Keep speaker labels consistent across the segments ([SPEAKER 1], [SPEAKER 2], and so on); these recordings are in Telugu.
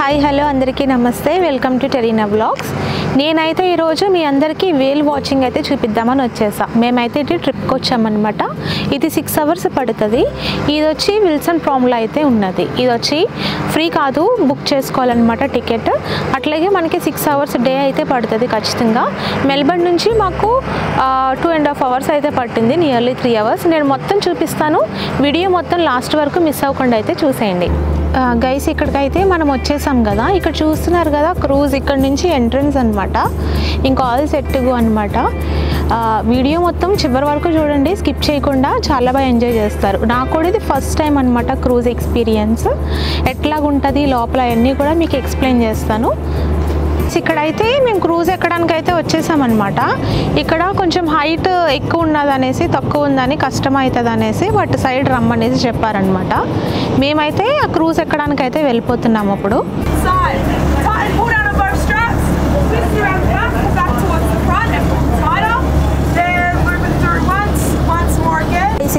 [SPEAKER 1] హాయ్ హలో అందరికీ నమస్తే, వెల్కమ్ టు టెరీనా వ్లాగ్స్. నేనైతే ఈరోజు మీ అందరికీ వేల్ వాచింగ్ అయితే చూపిద్దామని వచ్చేసా. మేమైతే ఇటు ట్రిప్కి వచ్చామన్నమాట. ఇది 6 hours పడుతుంది. ఇది వచ్చి విల్సన్ ప్రామ్లో అయితే ఉన్నది. ఇది వచ్చి ఫ్రీ కాదు, బుక్ చేసుకోవాలన్నమాట టికెట్. అట్లాగే మనకి 6 hours డే అయితే పడుతుంది ఖచ్చితంగా. మెల్బర్న్ నుంచి మాకు 2.5 hours అయితే పట్టింది, నియర్లీ 3 hours. నేను మొత్తం చూపిస్తాను, వీడియో మొత్తం లాస్ట్ వరకు మిస్ అవ్వకుండా అయితే చూసేయండి. గైస్, ఇక్కడికైతే మనం వచ్చేసాం కదా. ఇక్కడ చూస్తున్నారు కదా క్రూజ్, ఇక్కడ నుంచి ఎంట్రన్స్ అనమాట. ఇంకా ఆల్ సెట్ అనమాట. వీడియో మొత్తం చివరి వరకు చూడండి, స్కిప్ చేయకుండా. చాలా బాగా ఎంజాయ్ చేస్తారు. నాకు కూడా ఇది ఫస్ట్ టైం అనమాట క్రూజ్ ఎక్స్పీరియన్స్. ఎట్లాగుంటుంది లోపల అన్నీ కూడా మీకు ఎక్స్ప్లెయిన్ చేస్తాను. ఇక్కడైతే మేము క్రూజ్ ఎక్కడానికి అయితే వచ్చేసామన్నమాట. ఇక్కడ కొంచెం హైట్ ఎక్కువ ఉన్నదనేసి, తక్కువ ఉందని, కష్టం అవుతుంది అనేసి వాటి సైడ్ రమ్మనేసి చెప్పారనమాట. మేమైతే ఆ క్రూజ్ ఎక్కడానికి అయితే వెళ్ళిపోతున్నాము. అప్పుడు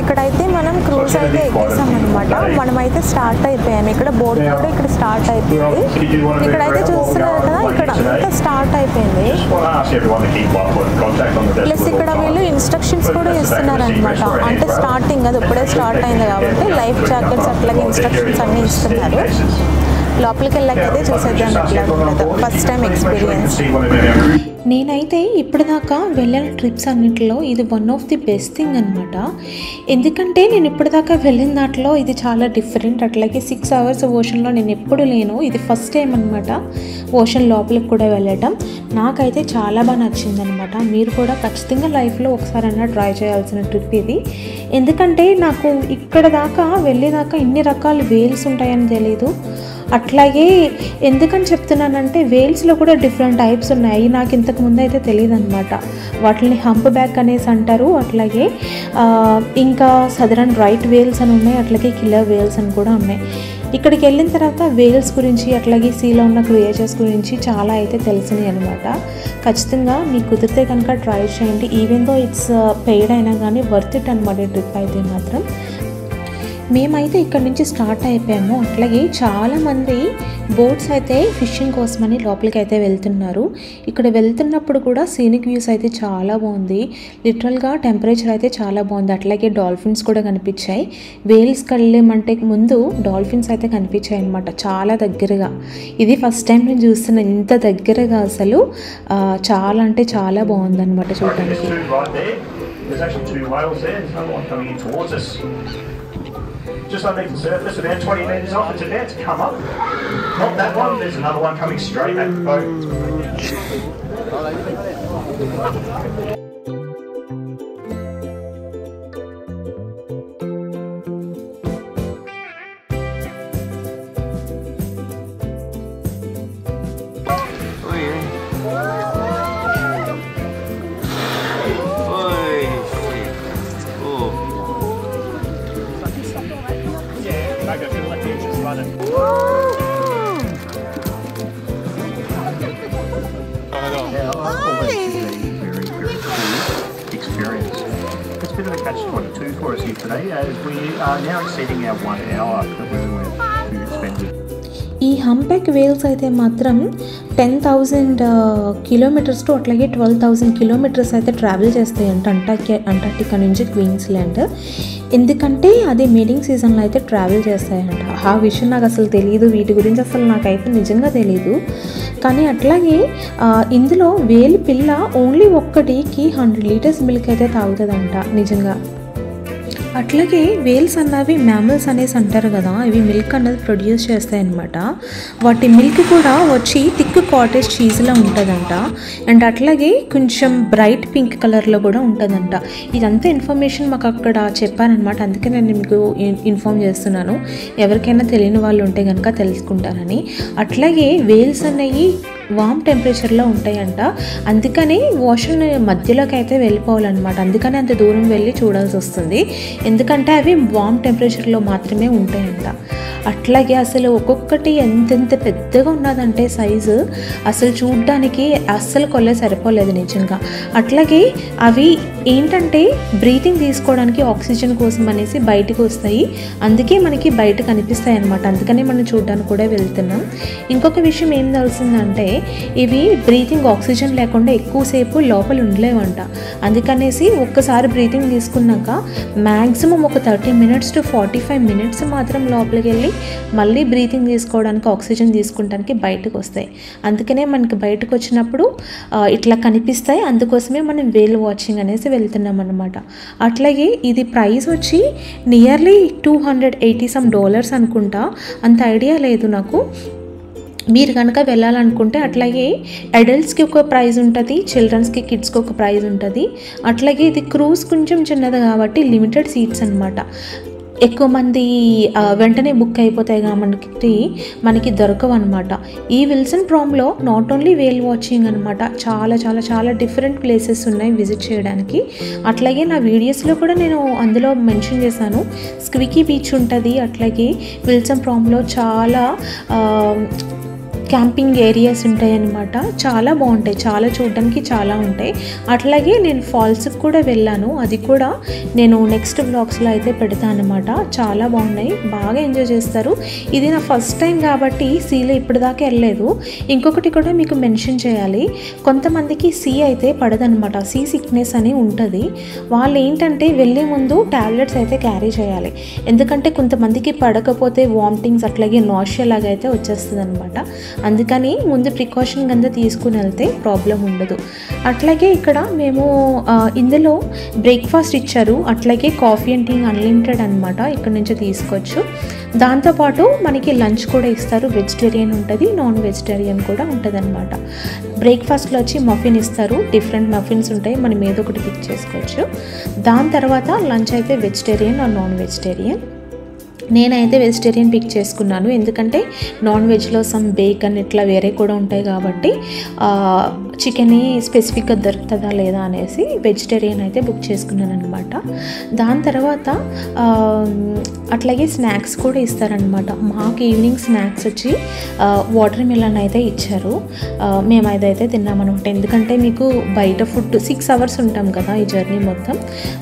[SPEAKER 1] ఇక్కడైతే మనం క్రూజ్ అయితే ఎక్కేసాం అనమాట. మనమైతే స్టార్ట్ అయిపోయాము. ఇక్కడ బోర్డు కూడా ఇక్కడ స్టార్ట్ అయిపోయింది. ఇక్కడైతే చూస్తున్నారు కదా, ఇక్కడ అంతా స్టార్ట్ అయిపోయింది. ప్లస్ ఇక్కడ వీళ్ళు ఇన్స్ట్రక్షన్స్ కూడా ఇస్తున్నారు అనమాట. అంటే స్టార్టింగ్ అది ఇప్పుడే స్టార్ట్ అయింది కాబట్టి లైఫ్ జాకెట్స్ అట్లాగే ఇన్స్ట్రక్షన్స్ అన్నీ ఇస్తున్నారు. లోపలికి వెళ్ళాకైతే చూసేద్దాం ఎట్లా ఉంటుందో. First time experience. నేనైతే ఇప్పటిదాకా వెళ్ళిన ట్రిప్స్ అన్నింటిలో ఇది one of the best thing అనమాట. ఎందుకంటే నేను ఇప్పటిదాకా వెళ్ళిన దాంట్లో ఇది చాలా డిఫరెంట్. అట్లాగే 6 hours ఓషన్లో నేను ఎప్పుడు లేను, ఇది ఫస్ట్ టైం అనమాట ఓషన్ లోపలికి కూడా వెళ్ళటం. నాకైతే చాలా బాగా నచ్చింది అనమాట. మీరు కూడా ఖచ్చితంగా లైఫ్లో ఒకసారైనా ట్రై చేయాల్సిన ట్రిప్ ఇది. ఎందుకంటే నాకు ఇక్కడ దాకా వెళ్ళేదాకా ఇన్ని రకాల వేల్స్ ఉంటాయని తెలీదు. అట్లాగే ఎందుకని చెప్తున్నానంటే వేల్స్లో కూడా డిఫరెంట్ టైప్స్ ఉన్నాయి. నాకు ఇంతకు ముందు అయితే తెలియదు అనమాట. వాటిని హంప్ బ్యాక్ అనేసి అంటారు. అట్లాగే ఇంకా సదరన్ రైట్ వేల్స్ అని ఉన్నాయి, అట్లాగే కిల్లర్ వేల్స్ అని కూడా ఉన్నాయి. ఇక్కడికి వెళ్ళిన తర్వాత వేల్స్ గురించి, అట్లాగే సీలో ఉన్న క్రియేచర్స్ గురించి చాలా అయితే తెలిసినాయి అనమాట. ఖచ్చితంగా మీకు కుదిరితే కనుక ట్రై చేయండి. ఈవెన్ దో ఇట్స్ పెయిడ్ అయినా కానీ వర్త్ ఇట్ అనమాట ట్రిప్ అయితే మాత్రం. మేమైతే ఇక్కడ నుంచి స్టార్ట్ అయిపోయాము. అట్లాగే చాలామంది బోట్స్ అయితే ఫిషింగ్ కోసమని లోపలికి అయితే వెళ్తున్నారు. ఇక్కడ వెళ్తున్నప్పుడు కూడా సీనిక్ వ్యూస్ అయితే చాలా బాగుంది. లిటరల్గా టెంపరేచర్ అయితే చాలా బాగుంది. అట్లాగే డాల్ఫిన్స్ కూడా కనిపించాయి. వేల్స్కి వెళ్ళేమంటే ముందు డాల్ఫిన్స్ అయితే కనిపించాయి అనమాట, చాలా దగ్గరగా. ఇది ఫస్ట్ టైం నేను చూస్తున్నా ఇంత దగ్గరగా. అసలు చాలా అంటే చాలా బాగుంది అనమాట చూడడానికి.
[SPEAKER 2] Just underneath the surface, about 20 metres off, it's about to come up. Not that one, there's another one coming straight at the boat. Experience. It's a bit of a catch-22 for us here today, as we are now exceeding our 1 hour that we were to spend with.
[SPEAKER 1] ఈ హంపెక్ వేల్స్ అయితే మాత్రం 10,000 kilometers టు అట్లాగే 12,000 kilometers అయితే ట్రావెల్ చేస్తాయంట అంటార్టికా నుంచి క్వీన్స్లాండ్. ఎందుకంటే అది మీటింగ్ సీజన్లో అయితే ట్రావెల్ చేస్తాయంట. ఆ విషయం నాకు అసలు తెలియదు, వీటి గురించి అసలు నాకైతే నిజంగా తెలీదు. కానీ అట్లాగే ఇందులో వేలి పిల్ల ఓన్లీ ఒక్కటికి 100 liters మిల్క్ అయితే తాగుతుందంట నిజంగా. అట్లాగే వేల్స్ అన్నవి మ్యామల్స్ అనేసి అంటారు కదా, ఇవి మిల్క్ అన్నది ప్రొడ్యూస్ చేస్తాయన్నమాట. వాటి మిల్క్ కూడా వచ్చి థిక్ కాటేజ్ చీజ్లో ఉంటుందంట. అండ్ అట్లాగే కొంచెం బ్రైట్ పింక్ కలర్లో కూడా ఉంటుందంట. ఇదంతా ఇన్ఫర్మేషన్ మాకు అక్కడ చెప్పారనమాట. అందుకే నేను మీకు ఇన్ఫామ్ చేస్తున్నాను, ఎవరికైనా తెలియని వాళ్ళు ఉంటే కనుక తెలుసుకుంటారని. అట్లాగే వేల్స్ అనేవి వామ్ టెంపరేచర్లో ఉంటాయంట. అందుకని ఓషన్ మధ్యలోకి అయితే వెళ్ళిపోవాలన్నమాట. అందుకని అంత దూరం వెళ్ళి చూడాల్సి వస్తుంది, ఎందుకంటే అవి వామ్ టెంపరేచర్లో మాత్రమే ఉంటాయంట. అట్లాగే అసలు ఒక్కొక్కటి ఎంతెంత పెద్దగా ఉన్నదంటే సైజు అసలు చూడ్డానికి అస్సలు కొల్లే సరిపోలేదు నిజంగా. అట్లాగే అవి ఏంటంటే బ్రీతింగ్ తీసుకోవడానికి ఆక్సిజన్ కోసం అనేసి బయటకు వస్తాయి, అందుకే మనకి బయట కనిపిస్తాయి అన్నమాట. అందుకనే మనం చూడడానికి కూడా వెళ్తున్నాం. ఇంకొక విషయం ఏం తెలిసిందంటే ఇవి బ్రీతింగ్ ఆక్సిజన్ లేకుండా ఎక్కువసేపు లోపల ఉండలేవంట. అందుకనేసి ఒక్కసారి బ్రీతింగ్ తీసుకున్నాక మ్యాక్సిమం ఒక 30 minutes to 45 minutes మాత్రం లోపలికి వెళ్ళి మళ్ళీ బ్రీతింగ్ తీసుకోవడానికి ఆక్సిజన్ తీసుకుంటానికి బయటకు వస్తాయి. అందుకనే మనకి బయటకు వచ్చినప్పుడు ఇట్లా కనిపిస్తాయి. అందుకోసమే మనం వేల్ వాచింగ్ అనేసి వెళ్తున్నాం అన్నమాట. అట్లాగే ఇది ప్రైస్ వచ్చి నియర్లీ $280 అనుకుంటా, అంత ఐడియా లేదు నాకు. మీరు కనుక వెళ్ళాలనుకుంటే అట్లాగే అడల్ట్స్కి ఒక ప్రైజ్ ఉంటుంది, చిల్డ్రన్స్కి కిడ్స్కి ఒక ప్రైజ్ ఉంటుంది. అట్లాగే ఇది క్రూజ్ కొంచెం చిన్నది కాబట్టి లిమిటెడ్ సీట్స్ అనమాట. ఎక్కువ మంది వెంటనే బుక్ అయిపోతాయి కాబట్టి మనకి దొరకవు అనమాట. ఈ విల్సన్ ప్రామ్లో నాట్ ఓన్లీ వేల్ వాచింగ్ అనమాట, చాలా చాలా చాలా డిఫరెంట్ ప్లేసెస్ ఉన్నాయి విజిట్ చేయడానికి. అట్లాగే నా వీడియోస్లో కూడా నేను అందులో మెన్షన్ చేశాను, స్క్వికీ బీచ్ ఉంటుంది. అట్లాగే విల్సన్ ప్రామ్లో చాలా క్యాంపింగ్ ఏరియాస్ ఉంటాయి అన్నమాట, చాలా బాగుంటాయి, చాలా చూడడానికి చాలా ఉంటాయి. అట్లాగే నేను ఫాల్స్కి కూడా వెళ్ళాను, అది కూడా నేను నెక్స్ట్ వ్లాగ్స్లో అయితే పెడతాను అనమాట. చాలా బాగున్నాయి, బాగా ఎంజాయ్ చేస్తారు. ఇది నా ఫస్ట్ టైం కాబట్టి సీలో ఇప్పటిదాకా వెళ్ళలేదు. ఇంకొకటి కూడా మీకు మెన్షన్ చేయాలి, కొంతమందికి సీ అయితే పడదనమాట, సీ సిక్నెస్ అని ఉంటుంది. వాళ్ళు ఏంటంటే వెళ్ళే ముందు టాబ్లెట్స్ అయితే క్యారీ చేయాలి, ఎందుకంటే కొంతమందికి పడకపోతే వామిటింగ్స్ అట్లాగే నాషియా లాగా అయితే వచ్చేస్తుంది అనమాట. అందుకని ముందు ప్రికాషన్ కింద తీసుకుని వెళ్తే ప్రాబ్లం ఉండదు. అట్లాగే ఇక్కడ మేము ఇందులో బ్రేక్ఫాస్ట్ ఇచ్చారు, అట్లాగే కాఫీ అండ్ టీ అన్లిమిటెడ్ అనమాట, ఇక్కడ నుంచి తీసుకోవచ్చు. దాంతోపాటు మనకి లంచ్ కూడా ఇస్తారు, వెజిటేరియన్ ఉంటుంది, నాన్ వెజిటేరియన్ కూడా ఉంటుంది అనమాట. బ్రేక్ఫాస్ట్లో వచ్చి మఫిన్ ఇస్తారు, డిఫరెంట్ మఫిన్స్ ఉంటాయి, మనం ఏదో ఒకటి పిక్ చేసుకోవచ్చు. దాని తర్వాత లంచ్ అయితే వెజిటేరియన్ ఆర్ నాన్ వెజిటేరియన్. నేనైతే వెజిటేరియన్ పిక్ చేసుకున్నాను, ఎందుకంటే నాన్ వెజ్లో సమ్ బేకన్ ఇట్లా వేరే కూడా ఉంటాయి కాబట్టి చికెన్ స్పెసిఫిక్గా దొరుకుతుందా లేదా అనేసి వెజిటేరియన్ అయితే బుక్ చేసుకున్నాను అనమాట. దాని తర్వాత అట్లాగే స్నాక్స్ కూడా ఇస్తారనమాట. మాకు ఈవినింగ్ స్నాక్స్ వచ్చి వాటర్ మిలన్ అయితే ఇచ్చారు, మేము అదైతే తిన్నామన్నమాట. ఎందుకంటే మీకు బయట ఫుడ్ 6 hours ఉంటాం కదా ఈ జర్నీ మొత్తం,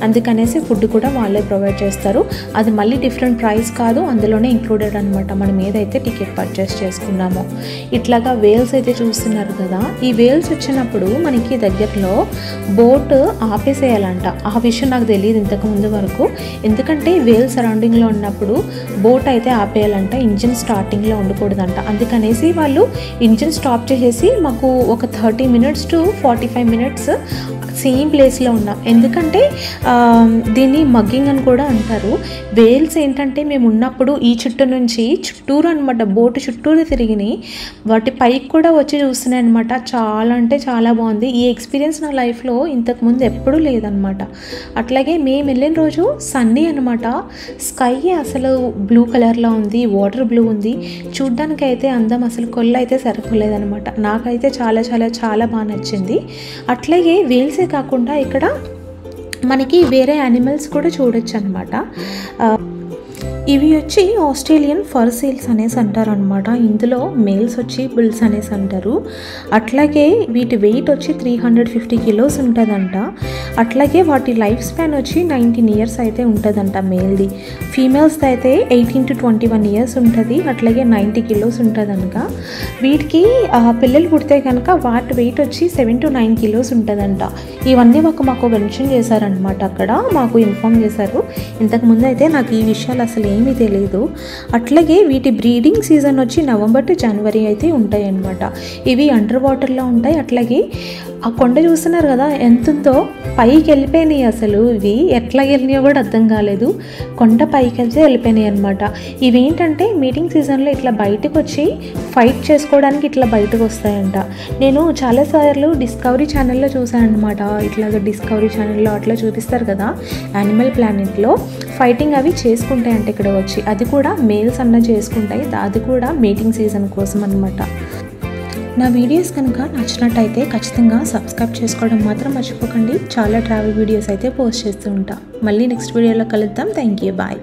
[SPEAKER 1] అందుకనేసి ఫుడ్ కూడా వాళ్ళే ప్రొవైడ్ చేస్తారు. అది మళ్ళీ డిఫరెంట్ ప్రైస్ కాదు, అందులోనే ఇంక్లూడెడ్ అనమాట మనం ఏదైతే టికెట్ పర్చేస్ చేసుకున్నామో. ఇట్లాగా వేల్స్ అయితే చూస్తున్నారు కదా, ఈ వేల్స్ వచ్చినప్పుడు మనకి దగ్గరలో బోట్ ఆపేసేయాలంట. ఆ విషయం నాకు తెలియదు ఇంతకు ముందు వరకు, ఎందుకంటే వేల్ సరౌండింగ్లో ఉన్నప్పుడు బోట్ అయితే ఆపేయాలంట, ఇంజిన్ స్టార్టింగ్లో ఉండకూడదంట. అందుకనేసి వాళ్ళు ఇంజిన్ స్టాప్ చేసేసి మాకు ఒక 30 minutes to 45 minutes సేమ్ ప్లేస్లో ఉన్నాం. ఎందుకంటే దీన్ని మగ్గింగ్ అని కూడా అంటారు. వేల్స్ ఏంటంటే మేము ఉన్నప్పుడు ఈ చుట్టూ నుంచి చుట్టూరు అనమాట, బోటు చుట్టూరు తిరిగినాయి, వాటి పైకి కూడా వచ్చి చూస్తున్నాయి అనమాట. చాలా అంటే చాలా బాగుంది. ఈ ఎక్స్పీరియన్స్ నా లైఫ్లో ఇంతకుముందు ఎప్పుడూ లేదనమాట. అట్లాగే మేము వెళ్ళిన రోజు సన్నీ అనమాట, స్కై అసలు బ్లూ కలర్లో ఉంది, వాటర్ బ్లూ ఉంది, చూడ్డానికి అయితే అందం అసలు కొల్ల అయితే సరిపోలేదనమాట. నాకైతే చాలా చాలా చాలా బాగా నచ్చింది. అట్లాగే వేల్సే కాకుండా ఇక్కడ మనకి వేరే యానిమల్స్ కూడా చూడొచ్చు అనమాట. ఇవి వచ్చి ఆస్ట్రేలియన్ ఫర్ సీల్స్ అనేసి అంటారు అనమాట. ఇందులో మేల్స్ వచ్చి బుల్స్ అనేసి అంటారు. అట్లాగే వీటి వెయిట్ వచ్చి 350 kilos ఉంటుందంట. అట్లాగే వాటి లైఫ్ స్పాన్ వచ్చి 19 years అయితే ఉంటుందంట మేల్ది. ఫీమేల్స్ది అయితే 18 to 21 years ఉంటుంది. అట్లాగే 90 kilos ఉంటుందనక. వీటికి పిల్లలు పుడితే కనుక వాటి వెయిట్ వచ్చి 7 to 9 kilos ఉంటుందంట. ఇవన్నీ మాకు మెన్షన్ చేశారనమాట, అక్కడ మాకు ఇన్ఫామ్ చేశారు. ఇంతకుముందు అయితే నాకు ఈ విషయాలు అసలు ఏమీ తెలియదు. అట్లాగే వీటి బ్రీడింగ్ సీజన్ వచ్చి November to January అయితే ఉంటాయి అన్నమాట. ఇవి అండర్ వాటర్లో ఉంటాయి. అట్లాగే ఆ కొండ చూస్తున్నారు కదా ఎంతుందో, పైకి వెళ్ళిపోయినాయి. అసలు ఇవి ఎట్లా వెళ్ళినాయో కూడా అర్థం కాలేదు, కొండ పైకి వెళ్తే వెళ్ళిపోయినాయి అనమాట. ఇవేంటంటే మీటింగ్ సీజన్లో ఇట్లా బయటకు వచ్చి ఫైట్ చేసుకోవడానికి ఇట్లా బయటకు వస్తాయంట. నేను చాలాసార్లు డిస్కవరీ ఛానల్లో చూసాను అనమాట. ఇట్లాగ డిస్కవరీ ఛానల్లో అట్లా చూపిస్తారు కదా, యానిమల్ ప్లానెట్లో ఫైటింగ్ అవి చేసుకుంటాయంట ఇక్కడ వచ్చి. అది కూడా మేల్స్ అన్న చేసుకుంటాయి, అది కూడా మీటింగ్ సీజన్ కోసం అనమాట. నా వీడియోస్ కనుక నచ్చినట్టయితే ఖచ్చితంగా సబ్స్క్రైబ్ చేసుకోవడం మాత్రం మర్చిపోకండి. చాలా ట్రావెల్ వీడియోస్ అయితే పోస్ట్ చేస్తూ ఉంటా. మళ్ళీ నెక్స్ట్ వీడియోలో కలుద్దాం. Thank you, bye.